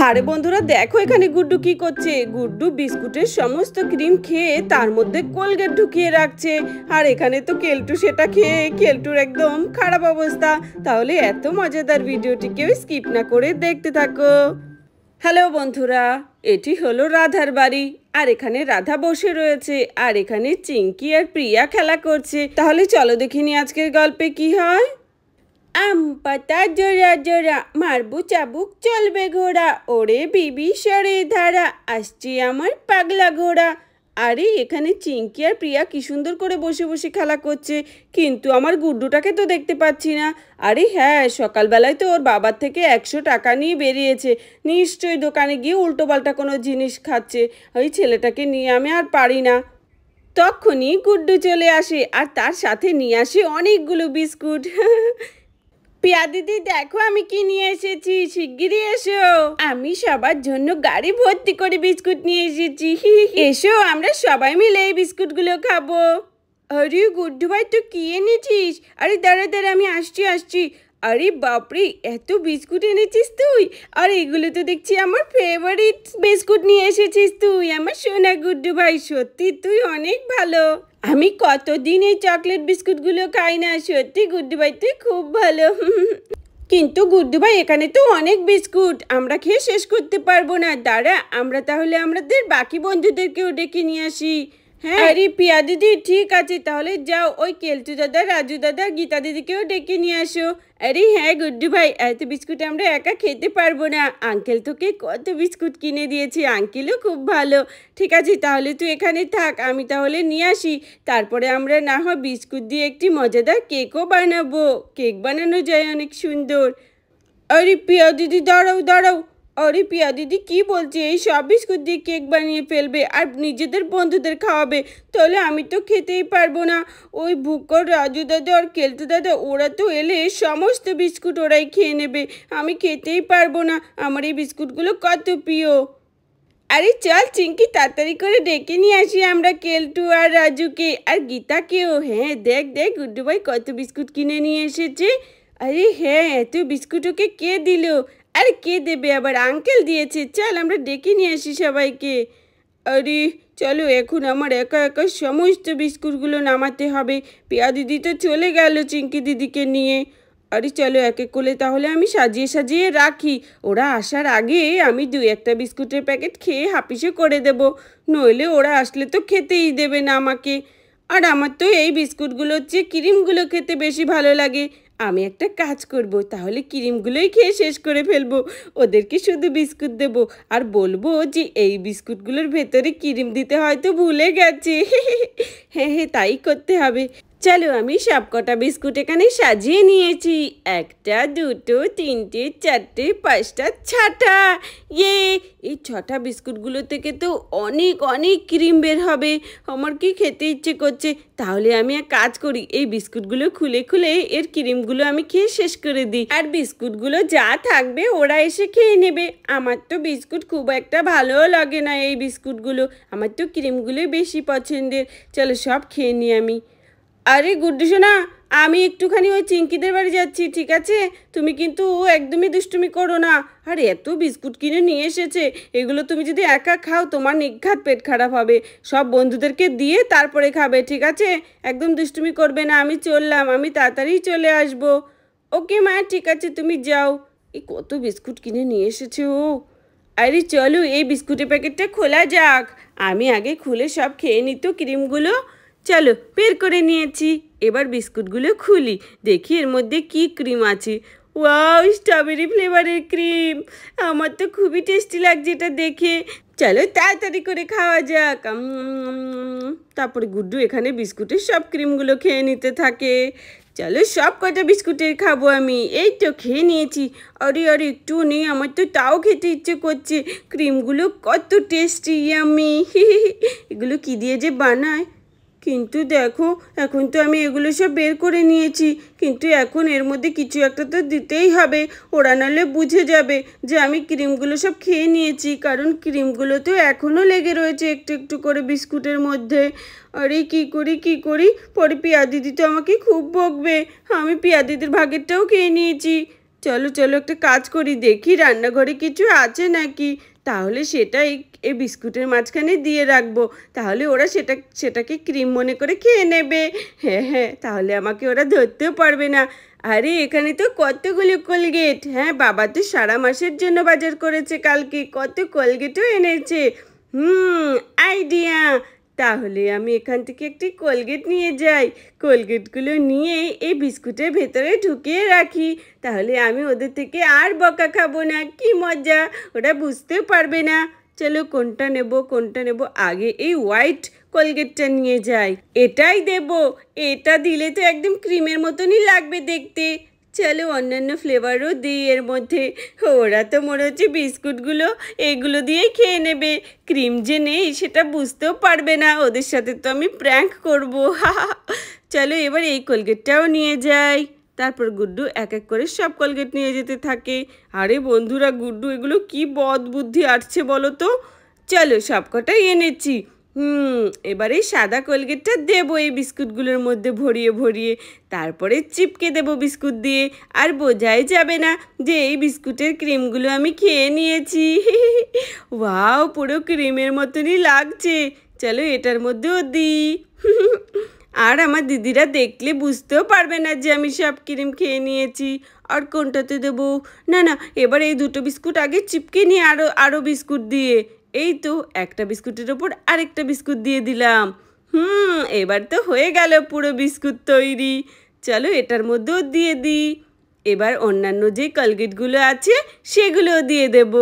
আরে বন্ধুরা দেখো এখানে গুড্ডু কি করছে। গুড্ডু বিস্কুটের সমস্ত ক্রিম খেয়ে তার মধ্যে কোলগেট ঢুকিয়ে রাখছে। আর এখানে তো কেলটু সেটা খেয়ে কেলটুর একদম খারাপ অবস্থা। তাহলে এত মজাদার ভিডিওটি কেউ স্কিপ না করে দেখতে থাকো। হ্যালো বন্ধুরা, এটি হলো রাধার বাড়ি। আর এখানে রাধা বসে রয়েছে, আর এখানে চিঙ্কি আর প্রিয়া খেলা করছে। তাহলে চলো দেখিনি আজকের গল্পে কি হয়। আম পাতা জোড়া জোড়া, মারবু চাবুক চলবে ঘোড়া, ওরে বিবি সরে ধারা, আসছে আমার পাগলা ঘোড়া। আরে এখানে চিঙ্কি আর প্রিয়া কি সুন্দর করে বসে বসে খেলা করছে, কিন্তু আমার গুড্ডুটাকে তো দেখতে পাচ্ছি না। আরে হ্যাঁ, সকালবেলায় তো ওর বাবার থেকে 100 টাকা নিয়ে বেরিয়েছে, নিশ্চয়ই দোকানে গিয়ে উল্টোপাল্টা কোনো জিনিস খাচ্ছে। ওই ছেলেটাকে নিয়ে আমি আর পারি না। তখনই গুড্ডু চলে আসে, আর তার সাথে নিয়ে আসে অনেকগুলো বিস্কুট। পিয়া দিদি দেখো আমি কি নিয়ে এসেছি, শিগগিরই এসো। আমি সবার জন্য গাড়ি ভর্তি করে বিস্কুট নিয়ে এসেছি। এসো আমরা সবাই মিলে এই বিস্কুটগুলো খাবো। আরে গুড্ডু ভাই তুই কি এনেছিস? আরে দাঁড়া দাঁড়া আমি আসছি আসছি। আরে বাপরে, এত বিস্কুট এনেছিস তুই? আর এগুলো তো দেখছি আমার ফেভারিট বিস্কুট নিয়ে এসেছিস তুই, আমার সোনা গুড্ডু ভাই। সত্যি তুই অনেক ভালো। আমি কতদিন এই চকলেট বিস্কুটগুলো খাই না। সত্যি গুড্ডু ভাই তুই খুব ভালো। কিন্তু গুড্ডু ভাই এখানে তো অনেক বিস্কুট, আমরা খেয়ে শেষ করতে পারবো না। দাঁড়া আমরা তাহলে আমাদের বাকি বন্ধুদেরকেও ডেকে নিয়ে আসি। হ্যাঁ আরে পিয়া দিদি ঠিক আছে, তাহলে যাও ওই কেলটু দাদা, রাজু দাদা, গীতা দিদিকেও ডেকে নিয়ে আসো। আরে হ্যাঁ গুড্ডু ভাই, এত বিস্কুট আমরা একা খেতে পারবো না। আঙ্কেল তোকে কত বিস্কুট কিনে দিয়েছি, আঙ্কেলও খুব ভালো। ঠিক আছে তাহলে তুই এখানে থাক, আমি তাহলে নিয়ে আসি। তারপরে আমরা না হয় বিস্কুট দিয়ে একটি মজাদার কেকও বানাবো। কেক বানানো যায় অনেক সুন্দর। আরে পিয়া দিদি দাঁড়াও দাঁড়াও। আরে পিয়া দিদি কি বলছে, এই সব বিস্কুট দিয়ে কেক বানিয়ে ফেলবে আর নিজেদের বন্ধুদের খাওয়াবে? তাহলে আমি তো খেতেই পারবো না। ওই ভুক্কর রাজু দাদা আর কেলটু দাদা ওরা তো এলে সমস্ত বিস্কুট ওরাই খেয়ে নেবে, আমি খেতেই পারবো না। আমার এই বিস্কুটগুলো কত প্রিয়। আরে চল চিঙ্কি তাড়াতাড়ি করে ডেকে নিয়ে আসি আমরা কেলটু আর রাজুকে আর গীতাকেও। হ্যাঁ দেখ দেখ গুড্ডু ভাই কত বিস্কুট কিনে নিয়ে এসেছে। আরে হ্যাঁ, এত বিস্কুট ওকে কে দিল? আরে কে দেবে আবার, আঙ্কেল দিয়েছে। চল আমরা ডেকে নিয়ে আসি সবাইকে। আরে চলো এখন আমার একা একা সমস্ত বিস্কুটগুলো নামাতে হবে। পিয়া দিদি তো চলে গেল চিঙ্কি দিদিকে নিয়ে। আরে চলো এক এক করে তাহলে আমি সাজিয়ে সাজিয়ে রাখি, ওরা আসার আগে আমি 2-1টা বিস্কুটের প্যাকেট খেয়ে হাপিসে করে দেব, নইলে ওরা আসলে তো খেতেই দেবে না আমাকে। আর আমার তো এই বিস্কুটগুলোর চেয়ে ক্রিমগুলো খেতে বেশি ভালো লাগে। আমি একটা কাজ করব, তাহলে ক্রিমগুলোই খেয়ে শেষ করে ফেলবো, ওদেরকে শুধু বিস্কুট দেব আর বলবো যে এই বিস্কুটগুলোর ভেতরে ক্রিম দিতে হয়তো ভুলে গেছে। হ্যাঁ হ্যাঁ তাই করতে হবে। চলো আমি সবকটা বিস্কুট এখানে সাজিয়ে নিয়েছি, 1টা 2টো 3টে 4টে 5টা 6টা। এই 6টা বিস্কুটগুলো থেকে তো অনেক অনেক ক্রিম বের হবে। আমার কি খেতে ইচ্ছে করছে। তাহলে আমি এক কাজ করি, এই বিস্কুটগুলো খুলে খুলে এর ক্রিমগুলো আমি খেয়ে শেষ করে দিই, আর বিস্কুটগুলো যা থাকবে ওরা এসে খেয়ে নেবে। আমার তো বিস্কুট খুব একটা ভালোও লাগে না এই বিস্কুটগুলো, আমার তো ক্রিমগুলোই বেশি পছন্দের। চলো সব খেয়ে নিই আমি। আরে গুড্ডু সোনা, আমি একটুখানি ওই চিঙ্কিদের বাড়ি যাচ্ছি, ঠিক আছে? তুমি কিন্তু একদমই দুষ্টুমি করো না। আর এত বিস্কুট কিনে নিয়ে এসেছে, এগুলো তুমি যদি একা খাও তোমার নিঘাত পেট খারাপ হবে। সব বন্ধুদেরকে দিয়ে তারপরে খাবে, ঠিক আছে? একদম দুষ্টুমি করবে না। আমি চললাম, আমি তাড়াতাড়ি চলে আসব। ওকে মা ঠিক আছে তুমি যাও। এই কত বিস্কুট কিনে নিয়ে এসেছে ও। আরে চলো এই বিস্কুটের প্যাকেটটা খোলা যাক, আমি আগে খুলে সব খেয়ে নিত ক্রিমগুলো। চলো বের করে নিয়েছি, এবার বিস্কুটগুলো খুলি, দেখি এর মধ্যে কি ক্রিম আছে। ওয়াও, স্ট্রবেরি ফ্লেভারের ক্রিম, আমার তো খুবই টেস্টি লাগছে এটা দেখে। চলো তাড়াতাড়ি করে খাওয়া যাক। তারপরে গুড্ডু এখানে বিস্কুটের সব ক্রিমগুলো খেয়ে নিতে থাকে। চলো সব কটা বিস্কুটের খাবো আমি। এই তো খেয়ে নিয়েছি। আরে আরে একটু নেই, আমার তো তাও খেতে ইচ্ছে করছে। ক্রিমগুলো কত টেস্টি, আমি এগুলো কি দিয়ে যে বানায়। কিন্তু দেখো এখন তো আমি এগুলো সব বের করে নিয়েছি, কিন্তু এখন এর মধ্যে কিছু একটা তো দিতেই হবে, ওরা নাহলে বুঝে যাবে যে আমি ক্রিমগুলো সব খেয়ে নিয়েছি, কারণ ক্রিমগুলো তো এখনও লেগে রয়েছে একটু একটু করে বিস্কুটের মধ্যে। আরে কি করি, পরে পিয়া দিদি তো আমাকে খুব বকবে। আমি পিয়া দিদির ভাগেরটাও খেয়ে নিয়েছি। চলো চলো একটা কাজ করি, দেখি রান্নাঘরে কিছু আছে নাকি, তাহলে সেটা এই বিস্কুটের মাঝখানে দিয়ে রাখবো, তাহলে ওরা সেটাকে ক্রিম মনে করে খেয়ে নেবে। হ্যাঁ হ্যাঁ, তাহলে আমাকে ওরা ধরতেও পারবে না। আরে এখানে তো কতগুলো কোলগেট, হ্যাঁ বাবা তো সারা মাসের জন্য বাজার করেছে, কালকে কত কোলগেটও এনেছে। আইডিয়া, তাহলে আমি এখান থেকে একটি কোলগেট নিয়ে যাই, কোলগেটগুলো নিয়ে এই বিস্কুটের ভেতরে ঢুকিয়ে রাখি, তাহলে আমি ওদের থেকে আর বকা খাবো না। কি মজা, ওরা বুঝতেও পারবে না। চলো কোনটা নেব, আগে এই হোয়াইট কোলগেটটা নিয়ে যাই, এটাই দেব। এটা দিলে তো একদম ক্রিমের মতনই লাগবে দেখতে। চলো অন্যান্য ফ্লেভারও দিই এর মধ্যে। ওরা তো মনে হচ্ছে বিস্কুটগুলো এগুলো দিয়েই খেয়ে নেবে, ক্রিম যে নেই সেটা বুঝতেও পারবে না। ওদের সাথে তো আমি প্র্যাঙ্ক করবো। চলো এবার এই কোলগেটটাও নিয়ে যাই। তারপর গুড্ডু এক এক করে সব কোলগেট নিয়ে যেতে থাকে। আরে বন্ধুরা, গুড্ডু এগুলো কি বদ বুদ্ধি আসছে বলো তো। চলো সবকটাই এনেছি। এবারে সাদা কোলগেটটা দেবো এই বিস্কুটগুলোর মধ্যে ভরিয়ে ভরিয়ে, তারপরে চিপকে দেবো বিস্কুট দিয়ে, আর বোঝাই যাবে না যে এই বিস্কুটের ক্রিমগুলো আমি খেয়ে নিয়েছি। ওয়াও, পুরো ক্রিমের মতনই লাগছে। চলো এটার মধ্যেও দিই। আর আমার দিদিরা দেখলে বুঝতেও পারবে না যে আমি সব ক্রিম খেয়ে নিয়েছি। আর কোনটাতে দেবো? না না, এবার এই দুটো বিস্কুট আগে চিপকে নিয়ে আরও বিস্কুট দিয়ে, এই তো একটা বিস্কুটের ওপর আরেকটা বিস্কুট দিয়ে দিলাম। এবার তো হয়ে গেল পুরো বিস্কুট তৈরি। চলো এটার মধ্যেও দিয়ে দিই। এবার অন্যান্য যে কোলগেটগুলো আছে সেগুলোও দিয়ে দেব,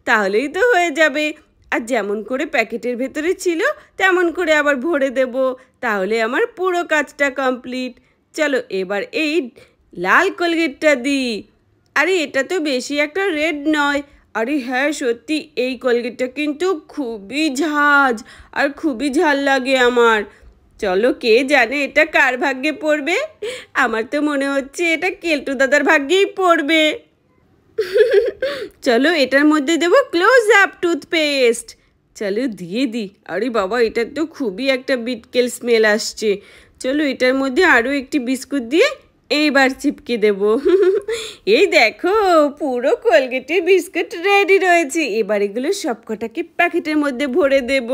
তাহলেই তো হয়ে যাবে। আর যেমন করে প্যাকেটের ভেতরে ছিল তেমন করে আবার ভরে দেব, তাহলে আমার পুরো কাজটা কমপ্লিট। চলো এবার এই লাল কোলগেটটা দিই। আরে এটা তো বেশি একটা রেড নয়। আরে হ্যাঁ সত্যি, এই কোলগেটটা কিন্তু খুবই ঝাঁজ আর খুবই ঝাল লাগে আমার। চলো কে জানে এটা কার ভাগ্যে পড়বে। আমার তো মনে হচ্ছে এটা কেলটু দাদার ভাগ্যেই পড়বে। চলো এটার মধ্যে দেবো ক্লোজ আপ টুথপেস্ট। চলো দিয়ে দিই। আরে বাবা, এটার তো খুবই একটা বিটকেল স্মেল আসছে। চলো এটার মধ্যে আরও একটি বিস্কুট দিয়ে এইবার চিপকে দেব। এই দেখো, পুরো কোলগেটের বিস্কুট রেডি রয়েছে। এবার এগুলো সবকটাকে প্যাকেটের মধ্যে ভরে দেব।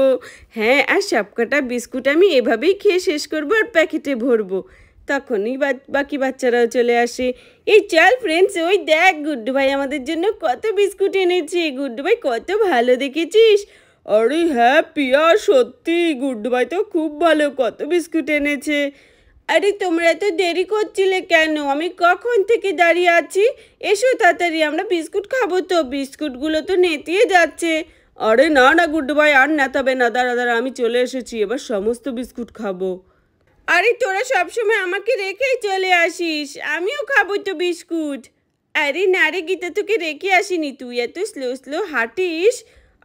হ্যাঁ, আর সবকটা বিস্কুট আমি এভাবেই খেয়ে শেষ করবো আর প্যাকেটে ভরবো। তখনই বাকি বাচ্চারাও চলে আসে। এই চল ফ্রেন্ডস, ওই দেখ গুড্ডু ভাই আমাদের জন্য কত বিস্কুট এনেছে। গুড্ডু ভাই কত ভালো, দেখেছিস? আরে হ্যাঁ পিয়া, সত্যি গুড্ডু ভাই তো খুব ভালো, কত বিস্কুট এনেছে। আরে তোমরা তো দেরি করছিলে কেন? আমি কখন থেকে দাঁড়িয়ে আছি, এসো তাড়াতাড়ি, আমরা বিস্কুট খাবো তো, বিস্কুটগুলো তো নেতিয়ে যাচ্ছে। আরে না না গুড্ডু ভাই, আর নেতাবে না, দাঁড়া দাঁড়া, আমি চলে এসেছি, এবার সমস্ত বিস্কুট খাবো। আরে তোরা সবসময় আমাকে রেখেই চলে আসিস, আমিও খাবো তো বিস্কুট। আরে না রে গীতা, তোকে রেখে আসিনি, তুই এত স্লো স্লো হাঁটিস।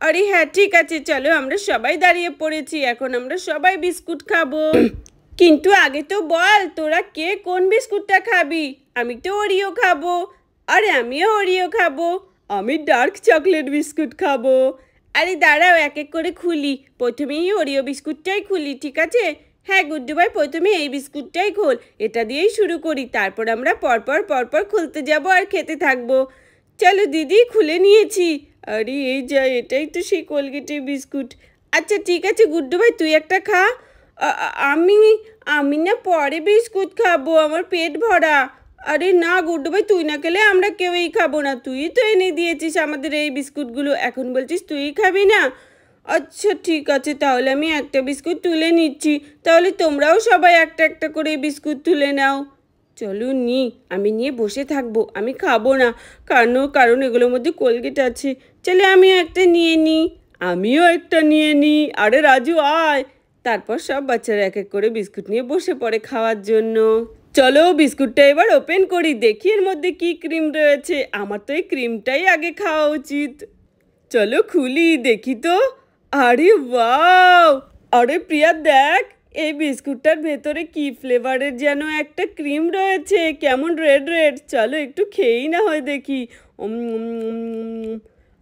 আরে হ্যাঁ ঠিক আছে, চলো আমরা সবাই দাঁড়িয়ে পড়েছি, এখন আমরা সবাই বিস্কুট খাবো। কিন্তু আগে তো বল তোরা কে কোন বিস্কুটটা খাবি? আমি তো ওরিও খাবো। আরে আমিও ওরিও খাবো। আমি ডার্ক চকলেট বিস্কুট খাবো। আরে দাঁড়াও, এক এক করে খুলি, প্রথমেই ওরিও বিস্কুটটাই খুলি, ঠিক আছে? হ্যাঁ গুড্ডু ভাই, প্রথমে এই বিস্কুটটাই খোল, এটা দিয়েই শুরু করি, তারপর আমরা পরপর খুলতে যাব আর খেতে থাকবো। চলো দিদি, খুলে নিয়েছি। আরে এই যা, এটাই তো সেই কোলগেটের বিস্কুট। আচ্ছা ঠিক আছে গুড্ডু ভাই, তুই একটা খা। আমি আমি না পরে বিস্কুট খাবো, আমার পেট ভরা। আরে না গুড্ডু ভাই, তুই না খেলে আমরা কেউই খাবো না, তুই তো এনে দিয়েছিস আমাদের এই বিস্কুটগুলো, এখন বলছিস তুই খাবি না? আচ্ছা ঠিক আছে, তাহলে আমি একটা বিস্কুট তুলে নিচ্ছি, তাহলে তোমরাও সবাই একটা একটা করে বিস্কুট তুলে নাও। চলো আমি নিয়ে বসে থাকবো, আমি খাবো না, কারণ এগুলোর মধ্যে কোলগেট আছে। চলে আমিও একটা নিয়ে নিই। আমিও একটা নিয়ে নিই। আরে রাজু আয়। তারপর সব বাচ্চারা এক এক করে বিস্কুট নিয়ে বসে পড়ে খাওয়ার জন্য। চলো বিস্কুটটা এবার ওপেন করি, দেখি এর মধ্যে কি ক্রিম রয়েছে। আমার তো এই ক্রিমটাই আগে খাওয়া উচিত। চলো খুলি, দেখি তো। আরে ওয়াও, আরে প্রিয়া দেখ, এই বিস্কুটটার ভেতরে কি ফ্লেভারের যেন একটা ক্রিম রয়েছে, কেমন রেড রেড। চলো একটু খেয়েই না হয় দেখি।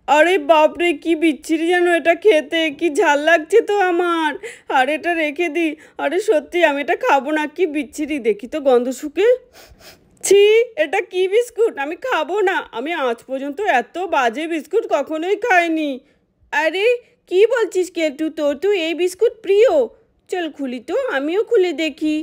আরে বাপরে, কি বিচ্ছিরি যেন এটা খেতে, কি ঝাল লাগছে তো আমার। আর এটা রেখে দিই। আরে সত্যি আমি এটা খাবো না, কি বিচ্ছিরি, দেখি তো গন্ধ শুকে। ছি, এটা কি বিস্কুট? আমি খাবো না। আমি আজ পর্যন্ত এত বাজে বিস্কুট কখনোই খাইনি। আরে কি বলছিস কেলটু, তোর তো এই বিস্কুট প্রিয়। চল খুলি তো, আমিও খুলে দেখি।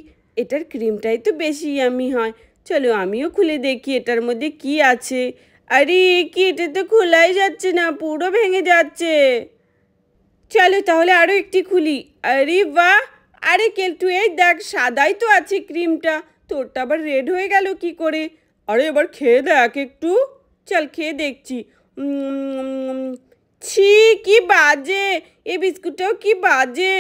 এটার ক্রিমটাই তো বেশি ইয়ামি হয়। চলো আমিও খুলে দেখি এটার মধ্যে কি আছে। আরে কি, এটা তো খোলাই যাচ্ছে না, পুরো ভেঙে যাচ্ছে। চলো তাহলে আরও একটি খুলি। আরে বাহ! আরে কেলটু এই দেখ, সাদাই তো আছে ক্রিমটা, তোরটা আবার রেড হয়ে গেল কি করে? আরে এবার খেয়ে দেখ একটু। চল খেয়ে দেখছি। উম, ছি, কি বাজে! এই বিস্কুটটাও কি বাজে!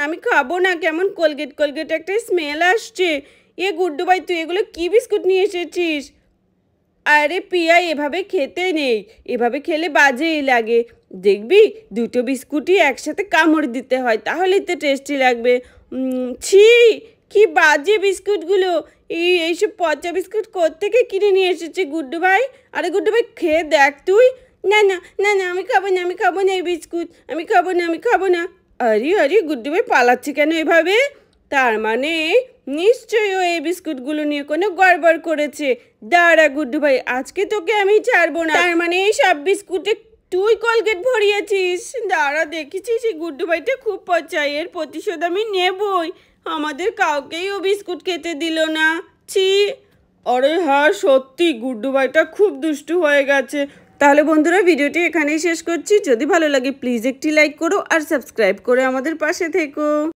আমি খাবো না, কেমন কোলগেট কোলগেট একটা স্মেল আসছে। এ গুড্ডু ভাই, তুই এগুলো কি বিস্কুট নিয়ে এসেছিস? আরে পিয়া, এভাবে খেতে নেই, এভাবে খেলে বাজেই লাগে। দেখবি, দুটো বিস্কুটই একসাথে কামড় দিতে হয়, তাহলেই তো টেস্টি লাগবে। ছি, কি বাজে বিস্কুটগুলো! এইসব পচা বিস্কুট কোত্থেকে কিনে নিয়ে এসেছে গুড্ডু ভাই? আরে গুড্ডু ভাই, খেয়ে দেখ তুই। না না না না, আমি খাবো না, আমি খাবো না এই বিস্কুট, আমি খাবো না, আমি খাবো না। আরে আরে, গুড্ডু ভাই পালাচ্ছে কেন এভাবে? তার মানে নিশ্চয়ই ও এই বিস্কুটগুলো নিয়ে কোনো গড়বড় করেছে। দাঁড়া গুড্ডু ভাই, আজকে তোকে আমি ছাড়বো না। তার মানে এই সব বিস্কুটে তুই কোলগেট ভরিয়েছিস? দাঁড়া, দেখেছিস এই গুড্ডু ভাইটা খুব পচা, এর প্রতিশোধ আমি নেবই। আমাদের কাউকেই ও বিস্কুট খেতে দিল না। ছি! আরে হ্যাঁ, সত্যি গুড্ডু ভাইটা খুব দুষ্টু হয়ে গেছে। তাহলে বন্ধুরা, ভিডিওটি এখানেই শেষ করছি। যদি ভালো লাগে প্লিজ একটি লাইক করো আর সাবস্ক্রাইব করে আমাদের পাশে থেকো।